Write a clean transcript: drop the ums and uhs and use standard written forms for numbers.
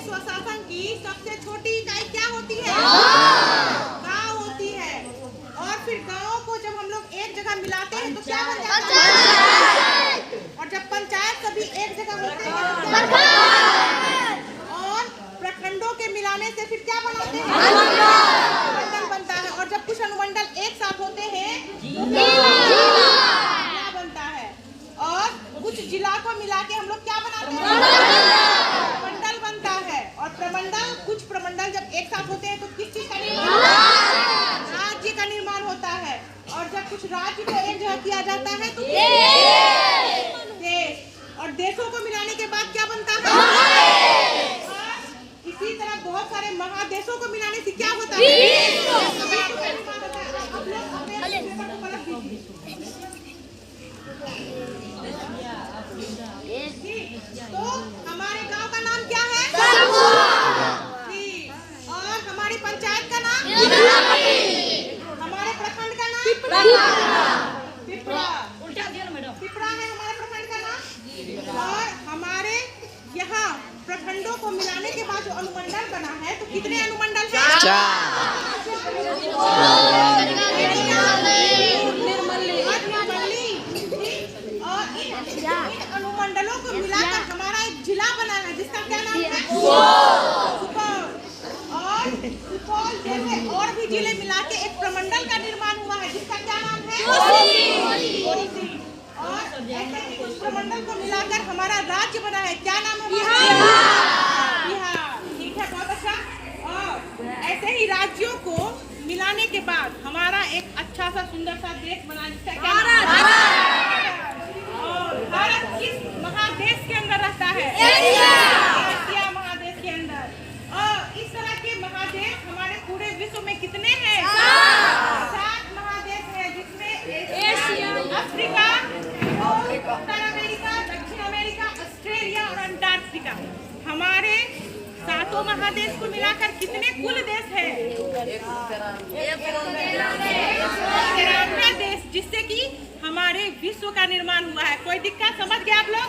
स्वशासन की सबसे छोटी इकाई क्या होती है? गांव होती है। और फिर गांवों को जब हम लोग एक जगह मिलाते हैं तो क्या बन जाता है? और जब पंचायत सभी एक जगह होते हैं तो क्या बनता है? और प्रखंडों के मिलाने से फिर क्या बनाते हैं? अनुमंडल बनता है। और जब कुछ अनुमंडल एक साथ होते हैं तो क्या बनता है? और कुछ जिला को मिला के हम लोग क्या बनाते हैं? प्रमंडल बनता है। और प्रमंडल, कुछ प्रमंडल जब एक साथ होते हैं तो किस चीज का निर्माण? राज्य का निर्माण होता है। और जब कुछ राज्य को एक जगह किया जाता है तो देश। और देशों को मिलाने के बाद क्या बनता है? इसी तरह बहुत सारे महादेशों को मिलाने से क्या होता है? तो हमारे गांव का नाम क्या है? और हमारी पंचायत का नाम? हमारे प्रखंड का नाम? पिपरा। पिपरा है हमारे प्रखंड का नाम। और हमारे यहाँ प्रखंडों को मिलाने के बाद जो अनुमंडल बना है तो कितने अनुमंडल हैं? 4। और इन अनुमंडलों को मिलाकर हमारा एक जिला बना है जिसका क्या नाम है? सुपौल। और सुपौल जैसे और भी जिले मिला के एक प्रमंडल का निर्माण हुआ है जिसका क्या नाम है? और ऐसे ही कुछ प्रमंडल को मिलाकर हमारा राज्य बना है। क्या नाम है? बिहार। ठीक है, बहुत अच्छा। और ऐसे ही राज्यों को मिलाने के बाद हमारा एक अच्छा सा सुंदर सा देश बना जिसका क्या नाम है? और भारत किस महादेश के अंदर रहता है? एशिया महादेश के अंदर। और इस तरह के महादेश हमारे पूरे विश्व में कितने हैं? 7 महादेश हैं जिसमें एशिया, अफ्रीका, उत्तर अमेरिका, दक्षिण अमेरिका, ऑस्ट्रेलिया और अंटार्कटिका। हमारे 7 महादेश को मिलाकर कितने कुल देश हैं? 93 देश, जिससे कि हमारे विश्व का निर्माण हुआ है। कोई दिक्कत समझ गए आप लोग?